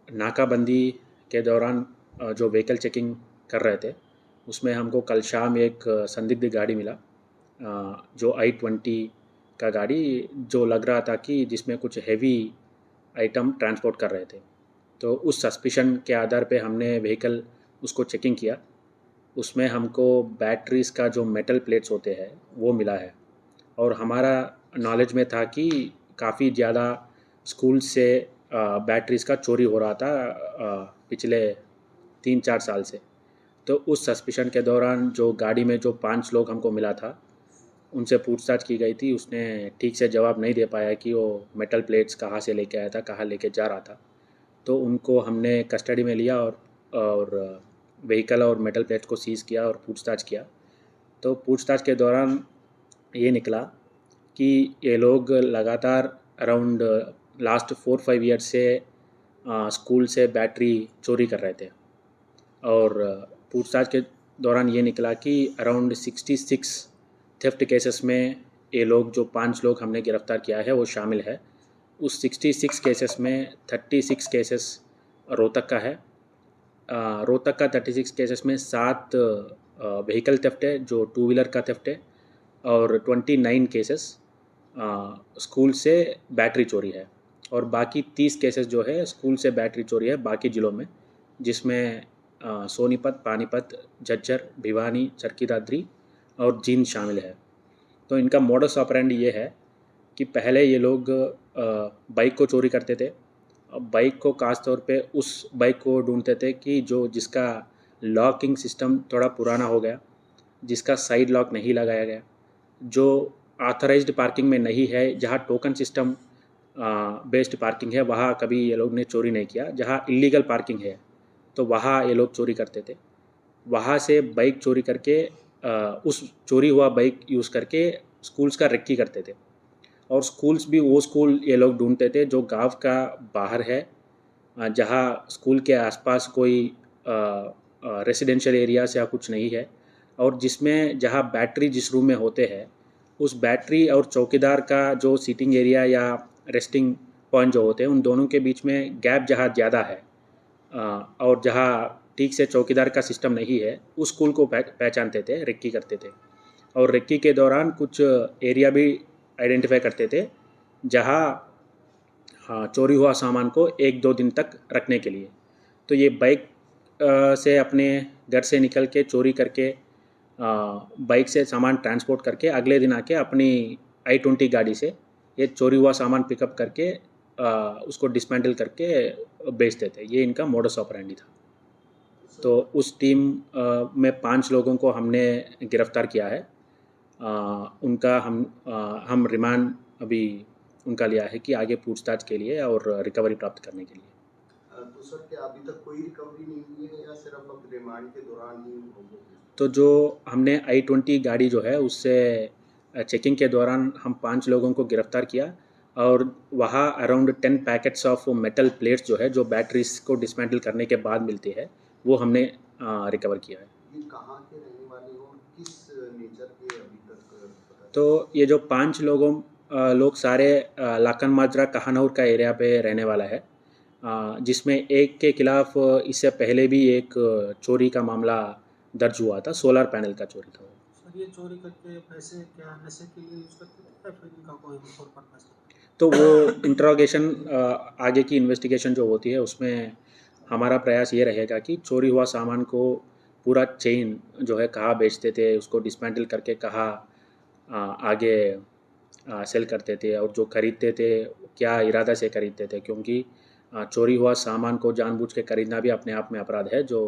नाकाबंदी के दौरान जो व्हीकल चेकिंग कर रहे थे, उसमें हमको कल शाम एक संदिग्ध गाड़ी मिला, जो I-20 का गाड़ी, जो लग रहा था कि जिसमें कुछ हेवी आइटम ट्रांसपोर्ट कर रहे थे। तो उस सस्पिशन के आधार पे हमने व्हीकल उसको चेकिंग किया। उसमें हमको बैटरीज़ का जो मेटल प्लेट्स होते हैं वो मिला है, और हमारा नॉलेज में था कि काफ़ी ज़्यादा स्कूल से बैटरीज़ का चोरी हो रहा था पिछले 3-4 साल से। तो उस सस्पिशन के दौरान जो गाड़ी में जो 5 लोग हमको मिला था, उनसे पूछताछ की गई थी। उसने ठीक से जवाब नहीं दे पाया कि वो मेटल प्लेट्स कहाँ से लेके आया था, कहाँ लेके जा रहा था। तो उनको हमने कस्टडी में लिया और व्हीकल और मेटल प्लेट्स को सीज़ किया और पूछताछ किया। तो पूछताछ के दौरान ये निकला कि ये लोग लगातार अराउंड लास्ट 4-5 ईयर्स से स्कूल से बैटरी चोरी कर रहे थे। और पूछताछ के दौरान ये निकला कि अराउंड 66 थेफ्ट केसेस में ये लोग, जो 5 लोग हमने गिरफ्तार किया है, वो शामिल है। उस 66 केसेस में 36 केसेस रोहतक का है। रोहतक का 36 केसेस में 7 व्हीकल थेफ्ट है, जो 2 व्हीलर का थेफ्ट है, और 29 केसेस स्कूल से बैटरी चोरी है। और बाकी 30 केसेस जो है स्कूल से बैटरी चोरी है बाकी ज़िलों में, जिसमें सोनीपत, पानीपत, झज्जर, भिवानी, चरखी और जींद शामिल है। तो इनका मोडस ऑपरेंडी ये है कि पहले ये लोग बाइक को चोरी करते थे। बाइक को खास तौर पे उस बाइक को ढूंढते थे कि जिसका लॉकिंग सिस्टम थोड़ा पुराना हो गया, जिसका साइड लॉक नहीं लगाया गया, जो ऑथराइज्ड पार्किंग में नहीं है, जहाँ टोकन सिस्टम बेस्ड पार्किंग है वहाँ कभी ये लोग ने चोरी नहीं किया। जहाँ इलीगल पार्किंग है तो वहाँ ये लोग चोरी करते थे। वहाँ से बाइक चोरी करके उस चोरी हुआ बाइक यूज़ करके स्कूल्स का रेक्की करते थे। और स्कूल्स भी वो स्कूल ये लोग ढूंढते थे जो गांव का बाहर है, जहाँ स्कूल के आसपास कोई रेसिडेंशियल एरियाज या कुछ नहीं है, और जिसमें जहाँ बैटरी जिस रूम में होते हैं, उस बैटरी और चौकीदार का जो सीटिंग एरिया या रेस्टिंग पॉइंट जो होते हैं, उन दोनों के बीच में गैप जहाँ ज़्यादा है, और जहाँ ठीक से चौकीदार का सिस्टम नहीं है, उस स्कूल को पहचानते थे, रेक्की करते थे। और रेक्की के दौरान कुछ एरिया भी आइडेंटिफाई करते थे जहाँ, हाँ, चोरी हुआ सामान को 1-2 दिन तक रखने के लिए। तो ये बाइक से अपने घर से निकल के चोरी करके बाइक से सामान ट्रांसपोर्ट करके अगले दिन आके अपनी I-20 गाड़ी से ये चोरी हुआ सामान पिकअप करके उसको डिसमेंटल करके बेचते थे। ये इनका मोडस ऑपरेंडी था। तो उस टीम में 5 लोगों को हमने गिरफ्तार किया है। उनका हम रिमांड अभी उनका लिया है कि आगे पूछताछ के लिए और रिकवरी प्राप्त करने के लिए। तो सर, क्या अभी तक कोई रिकवरी नहीं हुई है या सिर्फ अब रिमांड के दौरान ही होगी? तो जो हमने I-20 गाड़ी जो है उससे चेकिंग के दौरान हम 5 लोगों को गिरफ्तार किया, और वहाँ around 10 packets of metal plates जो है, जो बैटरीज को डिसमेंटल करने के बाद मिलती है, वो हमने रिकवर किया है। ये कहाँ के रहने वाले हो और किस नेचर के अभी तक पता तो चला? ये जो 5 लोग सारे लाकन माजरा कहानौर का एरिया पे रहने वाला है, जिसमें एक के खिलाफ इससे पहले भी एक चोरी का मामला दर्ज हुआ था, सोलर पैनल का चोरी था। सर, ये चोरी करके पैसे क्या नशे के लिए यूज़ करते थे या फिर इनका कोई और पर्पस था? तो वो इंट्रोगेशन, आगे की इन्वेस्टिगेशन जो होती है उसमें हमारा प्रयास ये रहेगा कि चोरी हुआ सामान को पूरा चेन जो है, कहाँ बेचते थे, उसको डिसमेंटल करके कहाँ आगे सेल करते थे, और जो खरीदते थे क्या इरादा से खरीदते थे, क्योंकि चोरी हुआ सामान को जानबूझ के खरीदना भी अपने आप में अपराध है, जो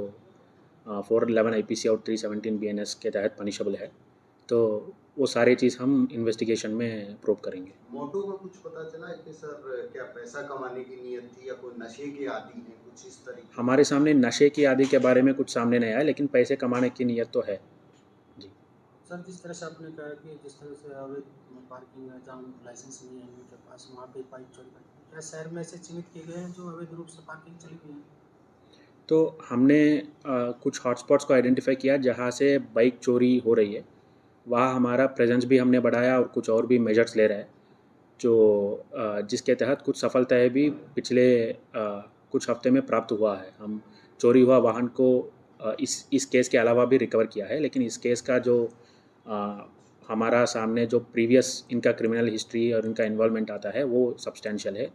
411 IPC और 317 BNS के तहत पनिशेबल है। तो वो सारी चीज़ हम इन्वेस्टिगेशन में प्रूव करेंगे। मोटो का कुछ पता चला है कि सर क्या पैसा कमाने की नीयत थी या कोई नशे के आदी है, कुछ इस तरीके? हमारे सामने नशे की आदि के बारे में कुछ सामने नहीं आया, लेकिन पैसे कमाने की नीयत तो है जी। सर, जिस तरह से आपने कहा कि जिस तरह से अवैध पार्किंग है जहाँ लाइसेंस नहीं है उनके पास, वहाँ पे बाइक चोरी करते हैं, क्या शहर में ऐसे चिन्हित किए गए हैं जो अवैध रूप से पार्किंग चली गई है? तो हमने कुछ हॉटस्पॉट्स को आइडेंटिफाई किया जहाँ से बाइक चोरी हो रही है, वहाँ हमारा प्रेजेंस भी हमने बढ़ाया और कुछ और भी मेजर्स ले रहे हैं, जो जिसके तहत कुछ सफलताएं भी पिछले कुछ हफ्ते में प्राप्त हुआ है। हम चोरी हुआ वाहन को इस केस के अलावा भी रिकवर किया है, लेकिन इस केस का जो हमारा सामने जो प्रीवियस इनका क्रिमिनल हिस्ट्री और इनका इन्वॉल्वमेंट आता है वो सब्सटेंशियल है।